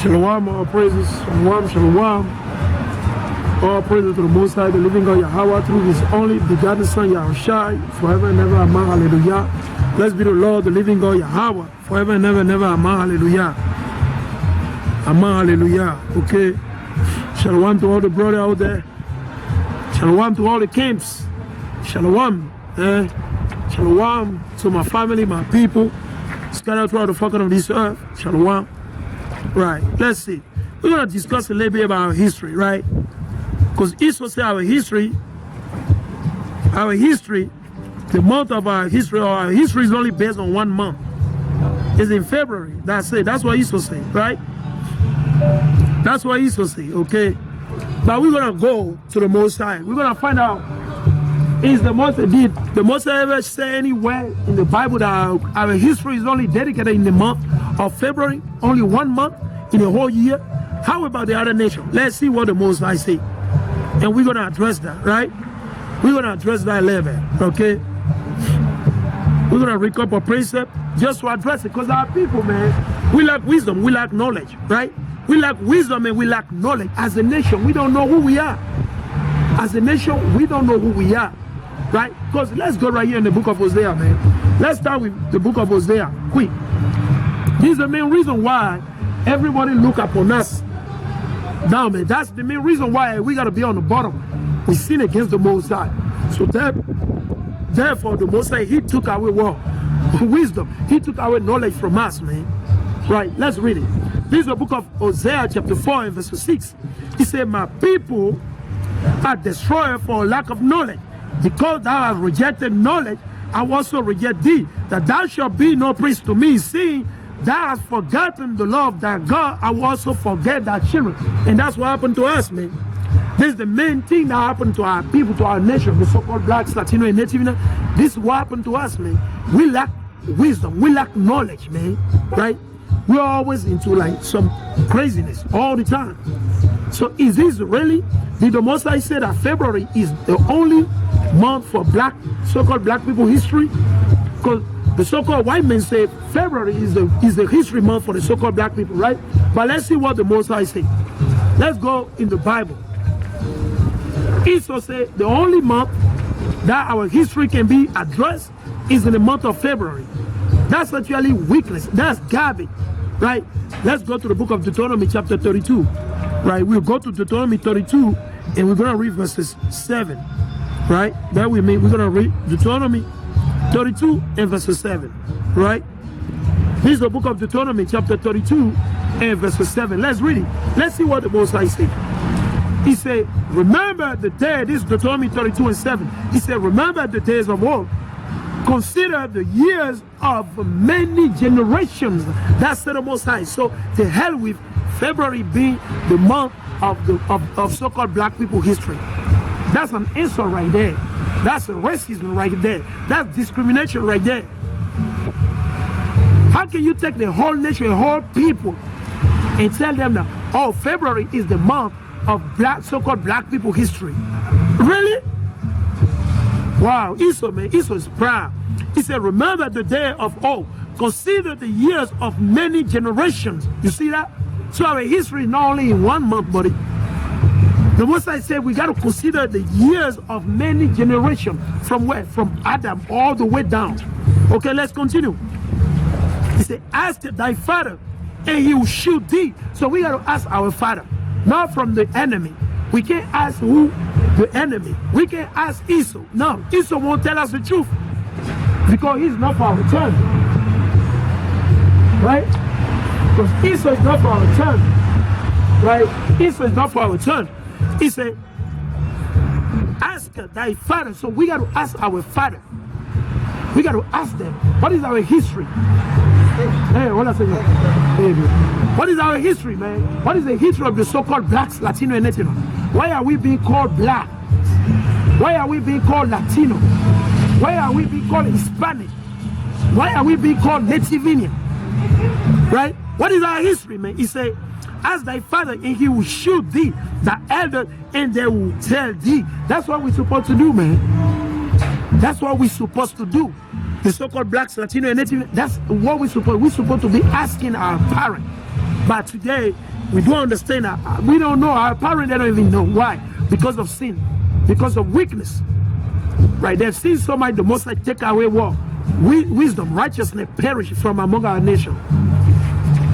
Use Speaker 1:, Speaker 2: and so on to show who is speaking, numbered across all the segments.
Speaker 1: Shalom, all praises. Shalom, shalom. All praises to the Most High, the living God Yahweh, through His only begotten Son Yahushai, forever and ever. Amen. Hallelujah. Blessed be the Lord, the living God Yahweh, forever and ever and ever. Amen. Hallelujah. Amen. Hallelujah. Okay. Shalom to all the brothers out there. Shalom to all the camps. Shalom. Shalom to my family, my people, scattered throughout the fucking of this earth. Shalom. Right. Let's see. We're going to discuss a little bit about our history, right? Because Esau said our history, the month of our history is only based on 1 month. It's in February. That's it. That's what Esau said, right? That's what Esau said, okay? But we're going to go to the Most High. We're going to find out, is the Most High ever say anywhere in the Bible that our history is only dedicated in the month of February, only 1 month in the whole year? How about the other nation? Let's see what the Most High say. And we're going to address that, right? We're going to address that level, okay? We're going to recap a precept just to address it. Because our people, man, we lack wisdom, we lack knowledge, right? We lack wisdom and we lack knowledge. As a nation, we don't know who we are. As a nation, we don't know who we are, right? Because let's go right here in the book of Hosea, man. Let's start with the book of Hosea, quick. This is the main reason why everybody look upon us. Now, man, that's the main reason why we got to be on the bottom. We sin against the Most High. So therefore, the Most High, He took away what? Wisdom. He took away knowledge from us, man. Right, let's read it. This is the book of Hosea, chapter 4, and verse 6. He said, my people are destroyed for lack of knowledge. Because thou hast rejected knowledge, I will also reject thee, that thou shalt be no priest to me, seeing thou hast forgotten the law of thy God, I will also forget thy children. And that's what happened to us, man. This is the main thing that happened to our people, to our nation, the so-called blacks, Latino, and Native. This is what happened to us, man. We lack wisdom, we lack knowledge, man, right? We're always into like some craziness all the time. So is this really, did the Most High say that February is the only month for black, so-called black people history? Because the so-called white men say February is the history month for the so-called black people, right? But let's see what the Most High say. Let's go in the Bible. Esau said the only month that our history can be addressed is in the month of February. That's actually weakness. That's garbage, right? Let's go to the book of Deuteronomy chapter 32, right? We'll go to Deuteronomy 32 and we're going to read verses 7, right? That we mean we're going to read Deuteronomy 32 and verses 7, right? This is the book of Deuteronomy chapter 32 and verses 7. Let's read it. Let's see what the Most High said. He said, remember the day, this is Deuteronomy 32 and 7. He said, remember the days of old. Consider the years of many generations. That's the Most High. So the hell with February being the month of so-called black people history. That's an insult right there. That's racism right there. That's discrimination right there. How can you take the whole nation, the whole people, and tell them that, oh, February is the month of black, so-called black people history? Really? Wow, Esau, man, Esau is proud. He said, remember the day of old. Consider the years of many generations. You see that? So our history is not only in 1 month, but the Most High said we got to consider the years of many generations. From where? From Adam all the way down. Okay, let's continue. He said, ask thy father, and he will shoot thee. So we got to ask our father, not from the enemy. We can't ask who the enemy. We can't ask Esau. No, Esau won't tell us the truth because he's not for our turn. Right? Because Esau is not for our turn. Right? Esau is not for our turn. He said, ask thy father. So we got to ask our father. We got to ask them, what is our history? Hey, what I say? What is our history, man? What is the history of the so-called blacks, Latino, and Native? Why are we being called black? Why are we being called Latino? Why are we being called Hispanic? Why are we being called Native Indian? Right? What is our history, man? He said, ask thy father, and he will shoot thee, the elder, and they will tell thee. That's what we're supposed to do, man. That's what we're supposed to do. The so-called blacks, Latino, and Native, that's what we're supposed to be asking our parents. But today, we don't understand that. We don't know. Our parents, they don't even know. Why? Because of sin. Because of weakness. Right? They've seen so much, the Most High take away what? Wisdom, righteousness perish from among our nation.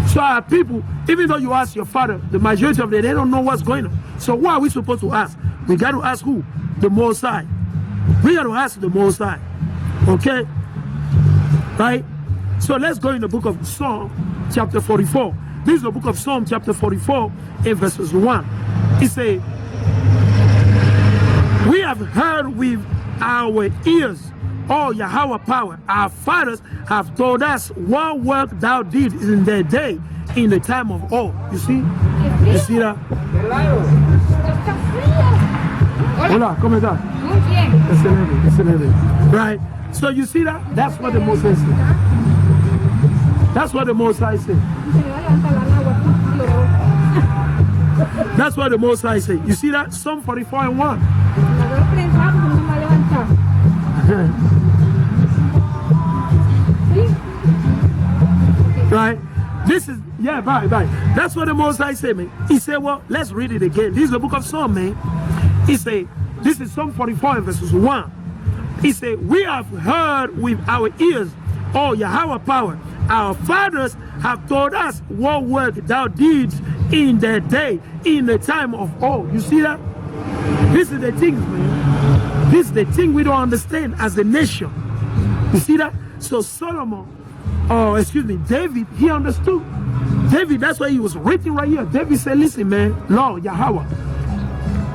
Speaker 1: So our people, even though you ask your father, the majority of them, they don't know what's going on. So what are we supposed to ask? We got to ask who? The Most High. We got to ask the Most High. Okay? Right? So let's go in the book of Psalm, chapter 44. This is the book of Psalm, chapter 44, in verses 1. It says, we have heard with our ears all Yahweh power. Our fathers have told us what work thou did in their day, in the time of old. You see? You see that? Hola, ¿cómo está?
Speaker 2: Muy bien.
Speaker 1: Excelente, excelente. Right? So you see that? That's what the Most High said. That's what the Most High said. That's what the Most High said. You see that? Psalm 44 and 1. Right? This is, yeah, bye. That's what the Most High said, man. He said, well, let's read it again. This is the book of Psalm, man. He said, this is Psalm 44 verses 1. He said, we have heard with our ears all Yahweh power. Our fathers have told us what work thou didst in their day, in the time of old. You see that? This is the thing, man. This is the thing we don't understand as a nation. You see that? So Solomon, David, he understood. David, that's why he was written right here. David said, listen, man, Lord, Yahweh,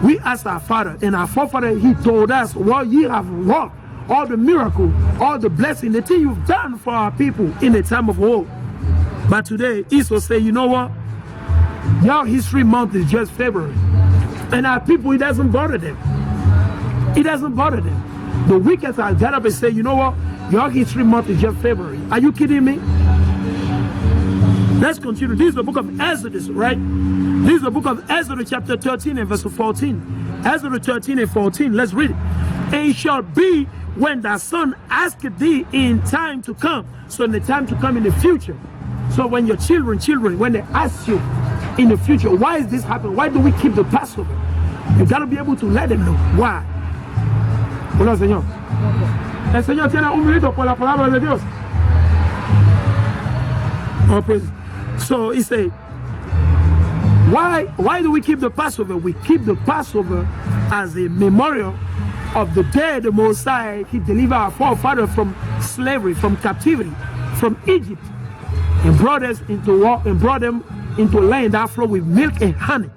Speaker 1: we asked our father, and our forefather, he told us what ye have wrought, all the miracle, all the blessing, the thing you've done for our people in the time of old. But today, Esau say, you know what? Your history month is just February. And our people, it doesn't bother them. It doesn't bother them. The wicked are get up and say, you know what? Your history month is just February. Are you kidding me? Let's continue. This is the book of Exodus, right? This is the book of Exodus chapter 13 and verse 14. Exodus 13 and 14. Let's read it. And it shall be when thy son asketh thee in time to come. So in the time to come in the future. So when your children, when they ask you in the future, why is this happening? Why do we keep the Passover? You got to be able to let them know why. Hola, Señor. El Señor tiene un minuto por la palabra de Dios. Oh, praise. So he said, why do we keep the Passover? We keep the Passover as a memorial of the day the Most High, he delivered our forefathers from slavery, from captivity, from Egypt, and brought us into war, and brought them into a land that flowed with milk and honey.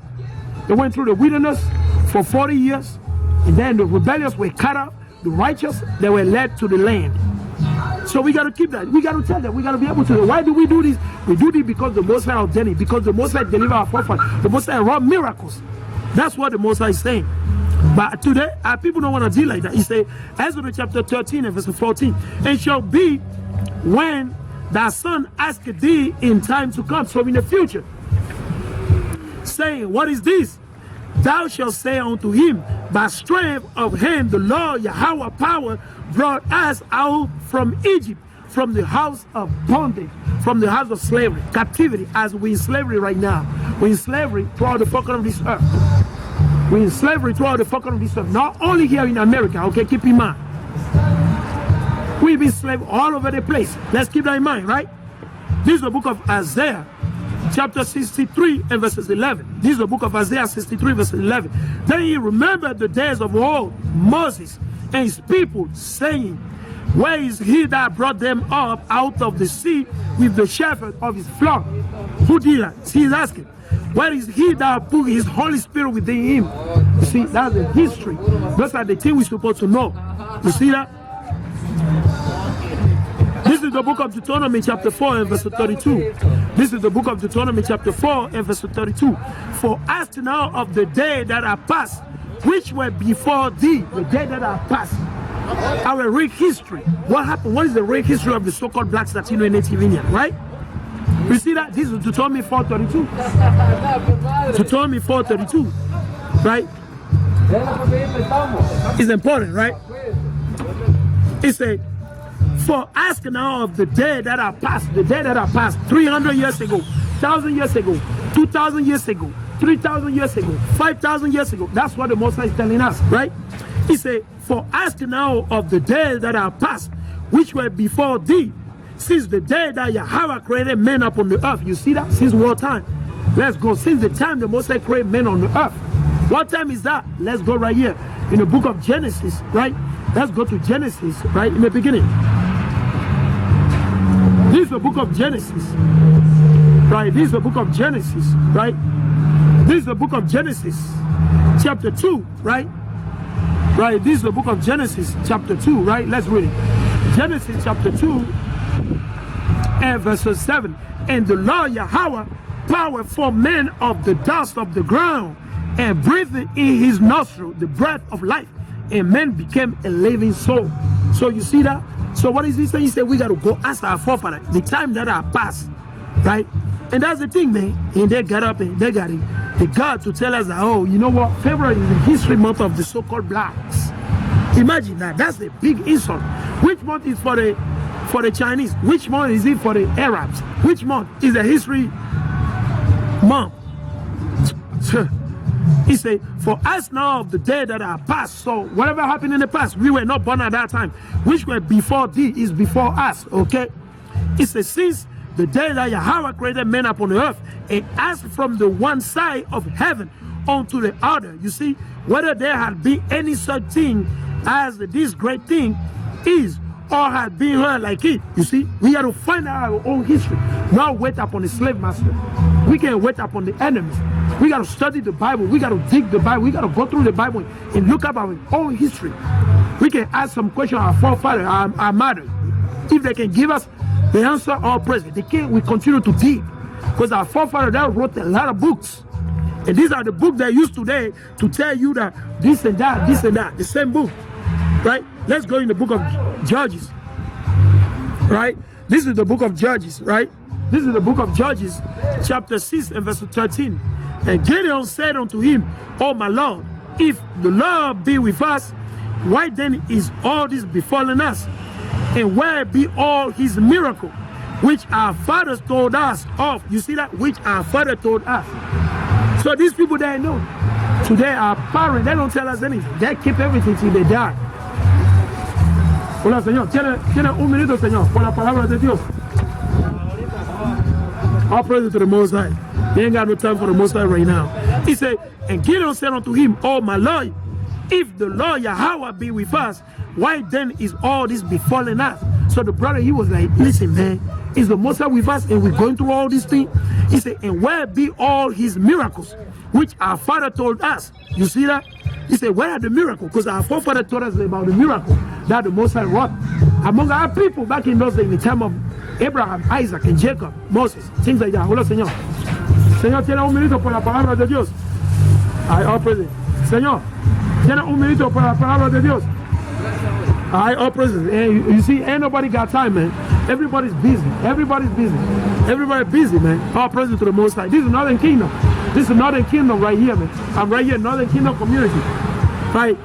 Speaker 1: They went through the wilderness for 40 years, and then the rebellious were cut off, the righteous, they were led to the land. So we got to keep that. We got to tell them. We got to be able to. Why do we do this? We do this because the Most High ordained it, because the Most High delivered our forefathers. The Most High wrought miracles. That's what the Most High is saying. But today, our people don't want to deal like that. He said, Exodus chapter 13 and verse 14, and shall be when thy son asketh thee in time to come, so in the future, saying, what is this? Thou shalt say unto him, by strength of hand the Lord Yahweh power brought us out from Egypt, from the house of bondage, from the house of slavery, captivity, as we in slavery right now. We're in slavery throughout the fucking of this earth. We're in slavery throughout the fucking of this earth. Not only here in America, okay, keep in mind. We've been slaves all over the place. Let's keep that in mind, right? This is the book of Isaiah, chapter 63 and verses 11. This is the book of Isaiah 63 verses 11. Then he remembered the days of old, Moses and his people, saying, where is he that brought them up out of the sea with the shepherd of his flock? Who did that? He's asking. Where is he that put his Holy Spirit within him? You see, that's the history. Those are the things we're supposed to know. You see that? This is the book of Deuteronomy chapter 4 and verse 32. This is the book of Deuteronomy chapter 4 and verse 32. For ask now of the day that are past, which were before thee, the day that are past. Our real history. What happened? What is the real history of the so-called blacks, Latino, and Native Indian, right? You see that? This is Deuteronomy 4:32. Deuteronomy 4:32, right? It's important, right? It said, for ask now of the day that are past, the day that are past 300 years ago, 1,000 years ago, 2,000 years ago, 3,000 years ago, 5,000 years ago. That's what the Most High is telling us, right? He said, for ask now of the days that are past, which were before thee, since the day that Yahweh created men upon the earth. You see that? Since what time? Let's go. Since the time the Most High created men on the earth. What time is that? Let's go right here in the book of Genesis, right? Let's go to Genesis, right? In the beginning. This is the book of Genesis, right? This is the book of Genesis, right? This is the book of Genesis, chapter 2, right? Right, this is the book of Genesis, chapter 2, right? Let's read it. Genesis, chapter 2, and verse 7. And the Lord Yahweh power for men of the dust of the ground, and breathed in his nostril the breath of life, and man became a living soul. So you see that? So what is he saying? He said we got to go ask our forefathers the time that are past, right? And that's the thing, man. And they got up and they got it. The God to tell us that, oh, you know what? February is the history month of the so-called blacks. Imagine that. That's a big insult. Which month is for the Chinese? Which month is it for the Arabs? Which month is the history month? He said, for us now of the day that are past. So whatever happened in the past, we were not born at that time. Which were before thee is before us. Okay? He says, since the day that Yahweh created men upon the earth, and asked from the one side of heaven unto the other. You see, whether there had been any such thing as this great thing is, or had been heard like it. You see, we have to find out our own history. Not wait upon the slave master. We can't wait upon the enemies. We got to study the Bible. We got to dig the Bible. We got to go through the Bible and look up our own history. We can ask some questions our forefathers, our mothers. If they can give us the answer, all praise. They can't, we continue to dig. Because our forefathers, they wrote a lot of books. And these are the books they use today to tell you that this and that, the same book. Right? Let's go in the book of Judges. Right? This is the book of Judges, right? This is the book of Judges, chapter 6 and verse 13. And Gideon said unto him, O my Lord, if the Lord be with us, why then is all this befallen us? And where be all his miracles, which our fathers told us of? You see that? Which our father told us. So these people, they know. Today, our parents, they don't tell us anything. They keep everything till they die. Hola, Señor. Tiene un minuto, Señor, por la palabra de Dios. All praise to the Most High. They ain't got no time for the Most High right now. He said, and Gideon said unto him, O my Lord, if the Lord Yahweh be with us, why then is all this befallen us? So the brother, he was like, listen, man, is the Most High with us and we're going through all these things? He said, and where be all his miracles, which our father told us? You see that? He said, where are the miracles? Because our forefather told us about the miracle that the Most High wrought among our people back in those days, in the time of Abraham, Isaac, and Jacob, Moses, things like that. Hola, Señor. Señor, tiene un minuto por la palabra de Dios. Ay, all praise. Señor, tiene un minuto por la palabra de Dios. All praise. And you see, ain't nobody got time, man. Everybody's busy. Everybody's busy. Everybody's busy, man. All praise to the Most High. This is Northern Kingdom. This is Northern Kingdom right here, man. I'm right here in Northern Kingdom community. Right?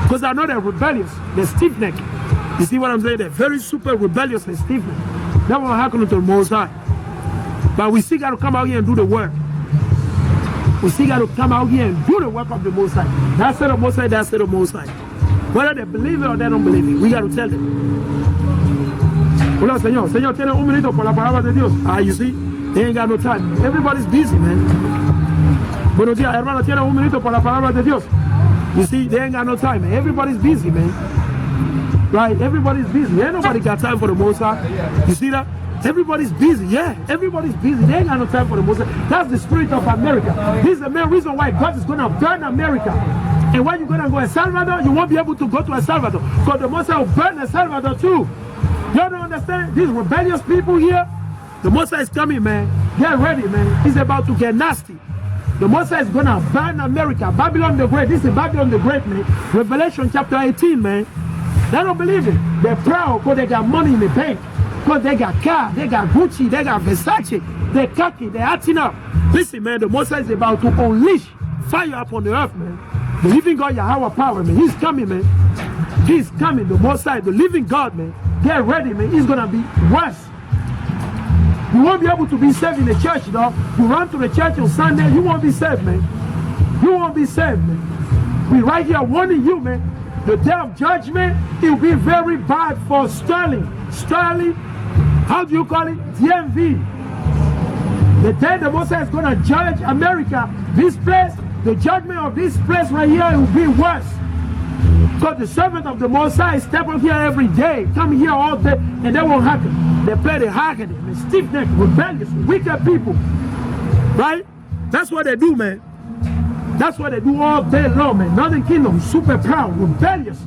Speaker 1: Because I know they're rebellious. They're stiff-necked. You see what I'm saying? They're very super rebellious and stiff-necked. That won't happen to the Most High. But we still got to come out here and do the work. We still got to come out here and do the work of the Most High. That's the Most High, that's the Most High. Whether they believe it or they don't believe it, we got to tell them. Hola, Señor. Señor, tiene un minuto por la palabra de Dios. You see? They ain't got no time. Everybody's busy, man. Buenos días, hermano. Tiene un minuto por la palabra de Dios. You see? They ain't got no time, man. Everybody's busy, man. Right? Everybody's busy. Ain't nobody got time for the Most High. You see that? Everybody's busy. Yeah, everybody's busy. They ain't got no time for the Most High. That's the spirit of America. This is the main reason why God is going to burn America. And when you're going to go to El Salvador, you won't be able to go to El Salvador. Because the Most High will burn El Salvador too. You don't understand? These rebellious people here, the Most High is coming, man. Get ready, man. He's about to get nasty. The Most High is going to burn America. Babylon the Great. This is Babylon the Great, man. Revelation chapter 18, man. They don't believe it. They're proud because they got money in the bank. Because they got car, they got Gucci, they got Versace. They're cocky, they're acting up. Listen, man, the Most High is about to unleash fire upon the earth, man. The living God, Yahweh power, man. He's coming, man. He's coming, the Most High, the living God, man. Get ready, man. It's going to be worse. You won't be able to be saved in the church, though. You run to the church on Sunday, you won't be saved, man. You won't be saved, man. We right here warning you, man. The day of judgment, it will be very bad for Sterling. Sterling, how do you call it? DMV. The day the Most High is going to judge America, this place, the judgment of this place right here will be worse. Because the servant of the Most High step up here every day, come here all day, and that won't happen. They play the haggard, the stiff-necked, rebellious, wicked people. Right? That's what they do, man. That's what they do all day long, man. Northern Kingdom, super proud, rebellious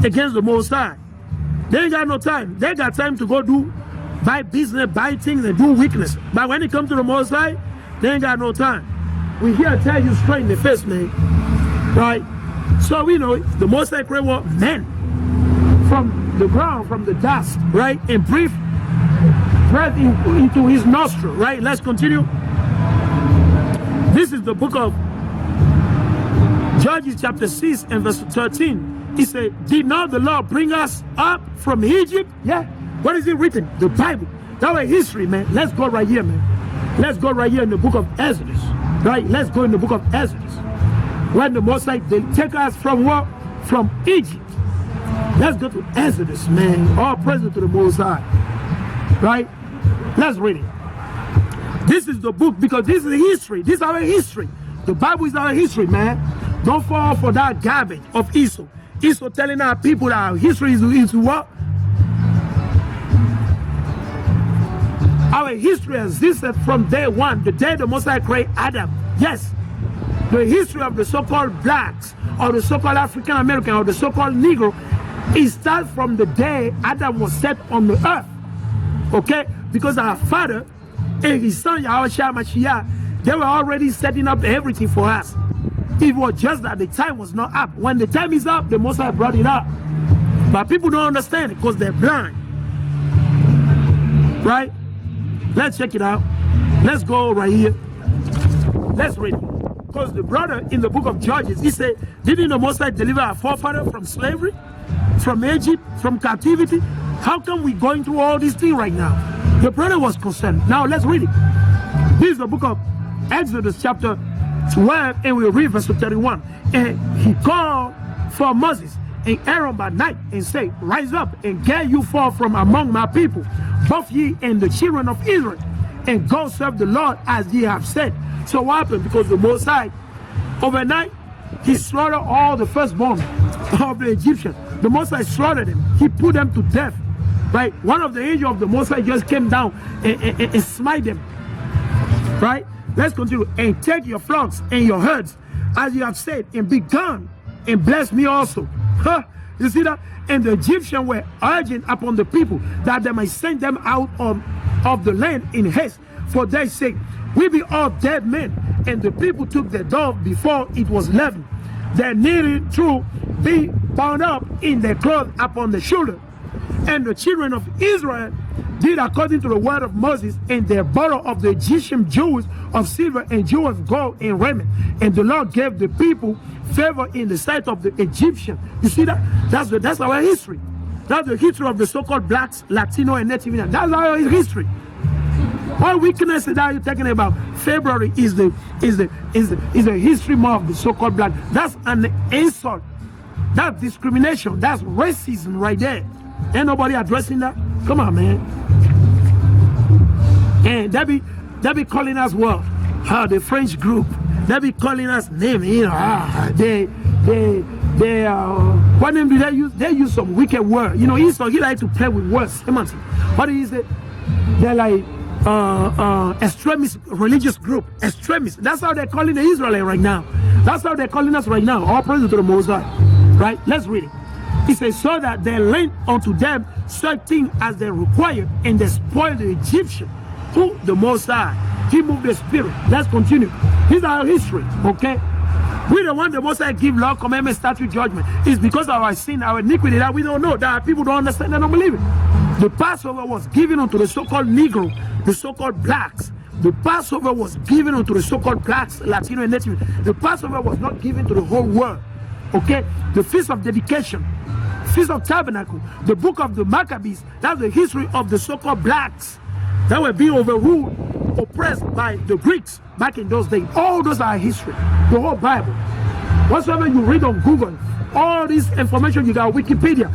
Speaker 1: against the Most High. They ain't got no time. They got time to go buy business, buy things, and do weakness. But when it comes to the Most High, they ain't got no time. We here to tell you straight in the face, man. Right? So we know the Most High created what? Men. From the ground, from the dust, right? And breathe breath into his nostril, right? Let's continue. This is the book of Judges chapter 6 and verse 13. He said, did not the Lord bring us up from Egypt? Yeah. What is it written? The Bible. That was history, man. Let's go right here, man. Let's go right here in the book of Exodus. Right? Let's go in the book of Exodus. When the Most High, they take us from what? From Egypt. Let's go to Exodus, man. All praise to the Most High. Right? Let's read it. This is the book because this is history. This is our history. The Bible is our history, man. Don't fall for that garbage of Esau. Esau telling our people that our history is what? Our history existed from day one, the day the Most High created Adam. Yes. The history of the so-called blacks, or the so-called African American, or the so-called Negro, it starts from the day Adam was set on the earth. Okay? Because our father and his son Yahushua Mashiach, they were already setting up everything for us. It was just that the time was not up. When the time is up, the Most High brought it up. But people don't understand it because they're blind. Right? Let's check it out. Let's go right here. Let's read it. Because the brother in the book of Judges, he said, didn't the Most High deliver our forefather from slavery, from Egypt, from captivity? How come we going through all these things right now? The brother was concerned. Now let's read it. This is the book of Exodus chapter 12, and we read verse 31. And he called for Moses and Aaron by night and said, rise up and get you forth from among my people, both ye and the children of Israel, and go serve the Lord as ye have said. So what happened? Because the Most High, overnight, he slaughtered all the firstborn of the Egyptians. The Most High slaughtered them. He put them to death. Right? One of the angels of the Most High just came down and smite them. Right? Let's continue. And take your flocks and your herds, as you have said, and be gone, and bless me also. Huh? You see that? And the Egyptians were urging upon the people that they might send them out of the land in haste, for their sake. We be all dead men. And the people took the dove before it was leavened. They needed to be bound up in their clothes upon the shoulder. And the children of Israel did according to the word of Moses, and they borrowed of the Egyptian jewels of silver and jewels of gold and raiment. And the Lord gave the people favor in the sight of the Egyptians. You see that? That's our history. That's the history of the so-called blacks, Latino, and Native American. That's our history. What weakness that you're talking about? February is the history month of the so-called black. That's an insult. That's discrimination. That's racism right there. Ain't nobody addressing that. Come on, man. And they be calling us what? The French group. They be calling us name. You know, what name do they use? They use some wicked word. You know, he like to play with words. What is it? They're like extremist religious group. Extremists. That's how they're calling the Israelites right now. That's how they're calling us right now. All praise to the Most High. Right? Let's read it. He says, so that they lent unto them such things as they required, and they spoiled the Egyptian, who the Most High. He moved the spirit. Let's continue. This is our history, okay? We don't want the Most High give law, commandment, statute, judgment. It's because of our sin, our iniquity that we don't know, that people don't understand and don't believe it. The Passover was given unto the so-called Negro, the so-called blacks. The Passover was given unto the so-called blacks, Latino, and Native. The Passover was not given to the whole world, okay? The Feast of Dedication, Feast of Tabernacle, the book of the Maccabees, that's the history of the so-called blacks. that were being overruled, oppressed by the Greeks back in those days. All those are history, the whole Bible. Whatsoever you read on Google, all this information you got, Wikipedia,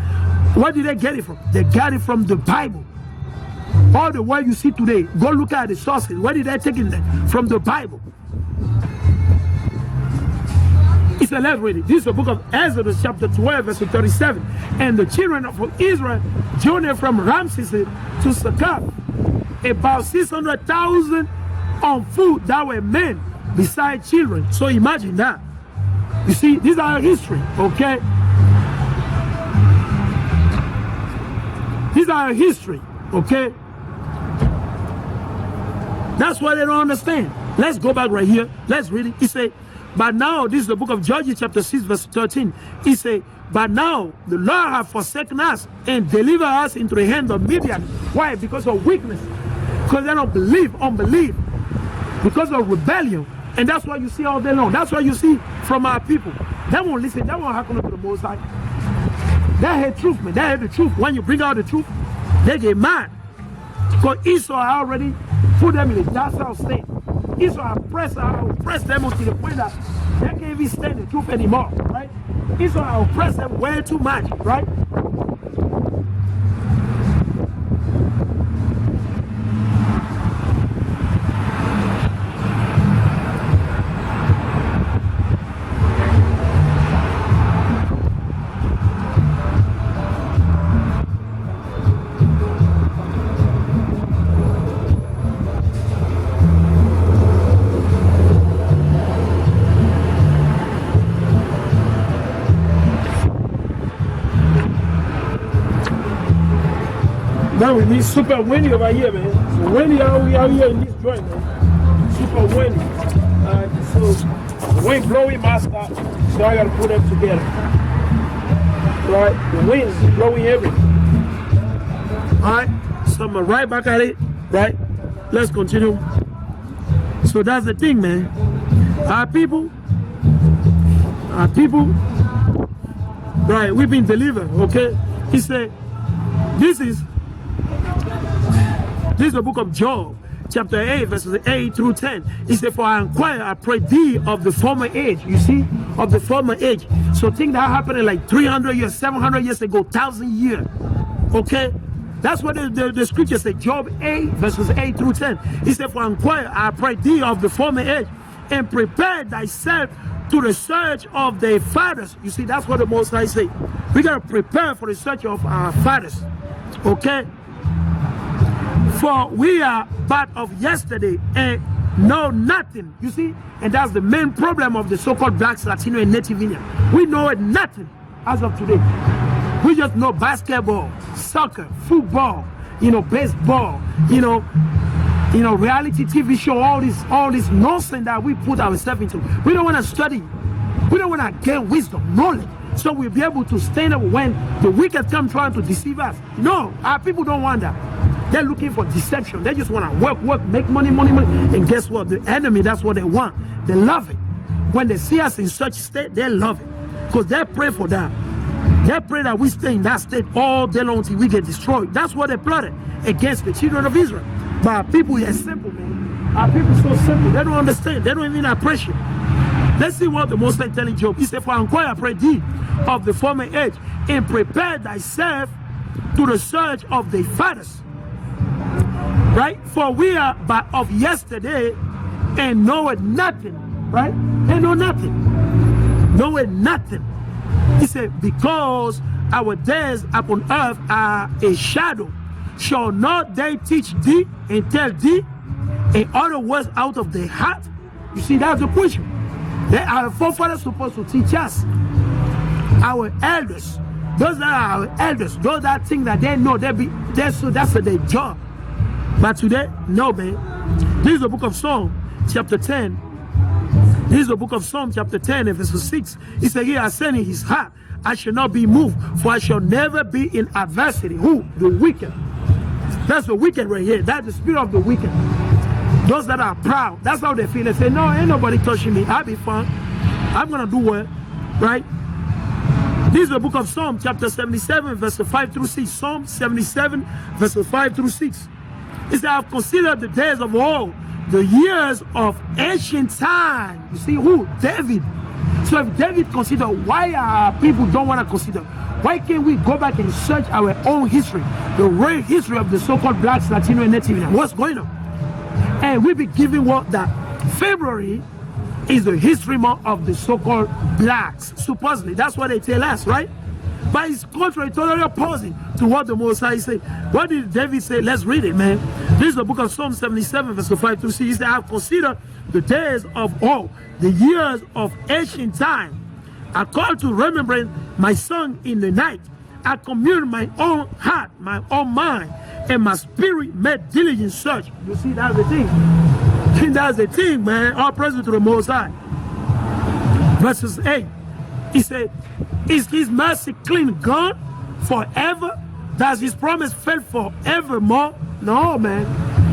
Speaker 1: where did they get it from? They got it from the Bible. All the world you see today, go look at the sources. Where did they take it from? The Bible. It's a let's read it. This is the book of Exodus, chapter 12, verse 37. And the children of Israel journeyed from Ramses to Succoth, about 600,000 on foot that were men beside children. So imagine that. You see, these are history, okay? These are history, okay? That's what they don't understand. Let's go back right here. Let's read it. He said, but now, this is the book of Judges, chapter 6, verse 13. He said, but now the Lord hath forsaken us and delivered us into the hand of Midian. Why? Because of weakness. Because they don't believe, unbelief. Because of rebellion. And that's why you see all day long. That's why you see from our people. They won't listen. They won't hearken to the Most High. They hate truth, man. They hate the truth. When you bring out the truth, they get mad. Because Esau already put them in a docile state. Esau oppressed them until the point that they can't even stand the truth anymore, right? Esau oppressed them way too much, right? Now we need super windy over here, man. So windy out here in this joint, man. Super windy. So the wind blowing my stop, so I gotta put them together. Right? The wind is blowing everything. Alright? So I'm right back at it. Right? Let's continue. So that's the thing, man. Our people, right, we've been delivered, okay? He said, this is the book of Job, chapter 8, verses 8 through 10. He said, for I inquire, I pray thee of the former age. You see, of the former age. So things that happened like 300 years, 700 years ago, 1,000 years. Okay? That's what the scripture says, Job 8, verses 8 through 10. He said, for I inquire, I pray thee of the former age, and prepare thyself to the search of their fathers. You see, that's what the Most High say. We got to prepare for the search of our fathers. Okay? For we are but of yesterday and know nothing. You see? And that's the main problem of the so-called blacks, Latino, and Native Indian. We know nothing as of today. We just know basketball, soccer, football, baseball, reality TV show, all this nonsense that we put ourselves into. We don't want to study. We don't want to gain wisdom, knowledge, so we'll be able to stand up when the wicked come trying to deceive us. No, our people don't want that. They're looking for deception. They just want to work, make money. And guess what? The enemy, that's what they want. They love it. When they see us in such state, they love it. Because they pray for that. They pray that we stay in that state all day long until we get destroyed. That's what they plotted against the children of Israel. But our people are simple, man. Our people are so simple. They don't understand. They don't even appreciate. Let's see what the Most High telling Job. He said, for I inquire, I pray thee of the former age, and prepare thyself to the search of the fathers. Right? For we are but of yesterday and know nothing. Right? And know nothing. Know nothing. He said, because our days upon earth are a shadow, shall not they teach thee and tell thee in other words out of their heart? You see, that's the question. They are forefathers supposed to teach us. Our elders, those that are our elders, those that think that they know, that's their job. But today, no, man. This is the book of Psalm, chapter 10. This is the book of Psalm, chapter 10, and verse 6. He said, he has said in his heart, I shall not be moved, for I shall never be in adversity. Who? The wicked. That's the wicked right here. That's the spirit of the wicked. Those that are proud, that's how they feel. They say, no, ain't nobody touching me. I'll be fine. I'm going to do well. Right? This is the book of Psalm, chapter 77, verse 5 through 6. Psalm 77, verse 5 through 6. He said, I've considered the days of old, the years of ancient time. You see who? David. So if David considered, why people don't want to consider? Why can't we go back and search our own history, the real history of the so-called blacks, Latino, and Native? What's going on? And we be giving what that February is the history month of the so-called blacks. Supposedly, that's what they tell us, right? But it's contrary, totally opposing to what the Mosai said. What did David say? Let's read it, man. This is the book of Psalm 77, verse 5 to 6. He said, I have considered the days of old, the years of ancient time. I call to remembrance my song in the night. I commune my own heart, my own mind, and my spirit made diligent search. You see, that's the thing. That's the thing, man. All praise to the Most High. Verses 8. He said, is his mercy clean gone forever? Does his promise fail forevermore? No, man.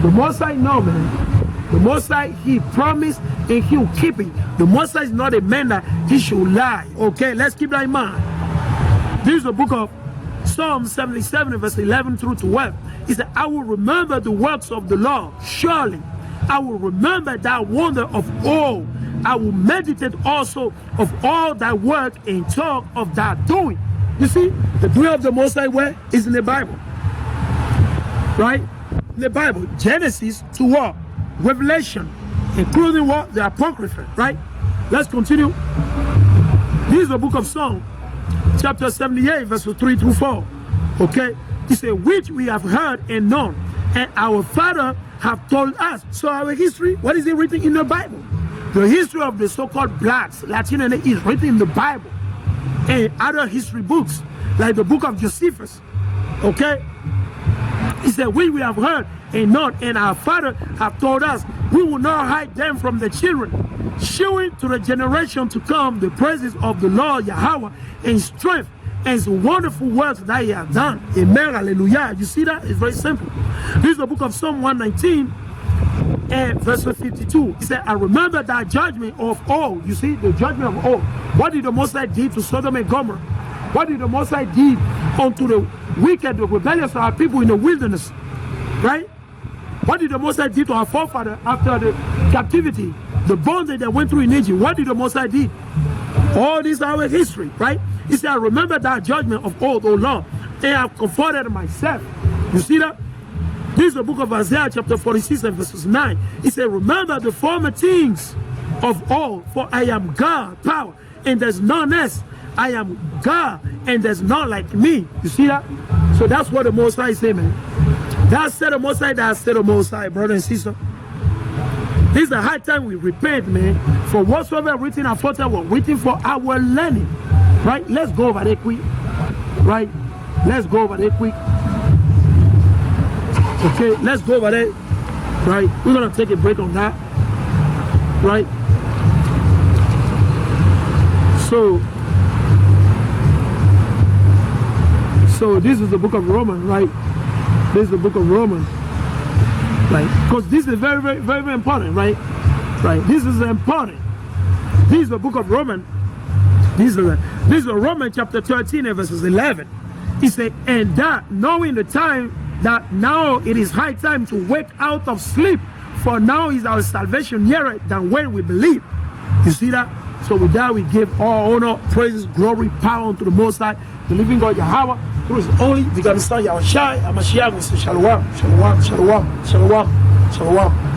Speaker 1: The Most High, no, man. The Most High, he promised and he'll keep it. The Most High is not a man that he should lie. Okay, let's keep that in mind. This is the book of Psalm 77, verse 11 through 12. He said, I will remember the works of the Lord. Surely, I will remember that wonder of all. I will meditate also of all thy work and talk of thy doing. You see, the doing of the Most High where is in the Bible. Right? In the Bible. Genesis to what? Revelation. Including what? The Apocrypha. Right? Let's continue. This is the book of Psalm, chapter 78, verses 3 through 4. Okay? He said, which we have heard and known, and our father have told us. So our history, what is it written in the Bible? The history of the so-called blacks, Latino, is written in the Bible and other history books, like the book of Josephus. Okay? He said, we have heard and known, and our father have told us, we will not hide them from the children, showing to the generation to come the praises of the Lord Yahweh and strength and his wonderful works that he has done. Amen, hallelujah. You see that? It's very simple. This is the book of Psalm 119 and verse 52. He said, I remember that judgment of all. You see, the judgment of all. What did the Most High do to Sodom and Gomorrah? What did the Most High do unto the wicked, the rebellious of our people in the wilderness? Right? What did the Most High do to our forefathers after the captivity, the bondage that went through in Egypt? What did the Most High do? All this is our history, right? He said, I remember that judgment of old, O Lord, and I have comforted myself. You see that? This is the book of Isaiah, chapter 46, and verses 9. He said, remember the former things of old, for I am God, power, and there's none else. I am God, and there's none like me. You see that? So that's what the Most High say, man. That said the Most High, that said the Most High, brother and sister. This is the high time we repent, man, for whatsoever written aforetime was written for our learning. Right? Let's go over there quick. Right? Let's go over there quick. Okay, let's go over there. Right? We're gonna take a break on that. Right? So this is the book of Romans, right? This is the book of Romans. Right? Because this is very, very, very, very important, right? Right? This is important. This is the book of Romans. This is Romans chapter 13 and verses 11. He said, and that knowing the time that now it is high time to wake out of sleep, for now is our salvation nearer than when we believe. You see that? So with that we give all honor, praises, glory, power unto the Most High, the living God Yahweh, who is only the God of Son, Yahushua, HaMashiach. We say shalom, shalom, shalom, shalom, shalom.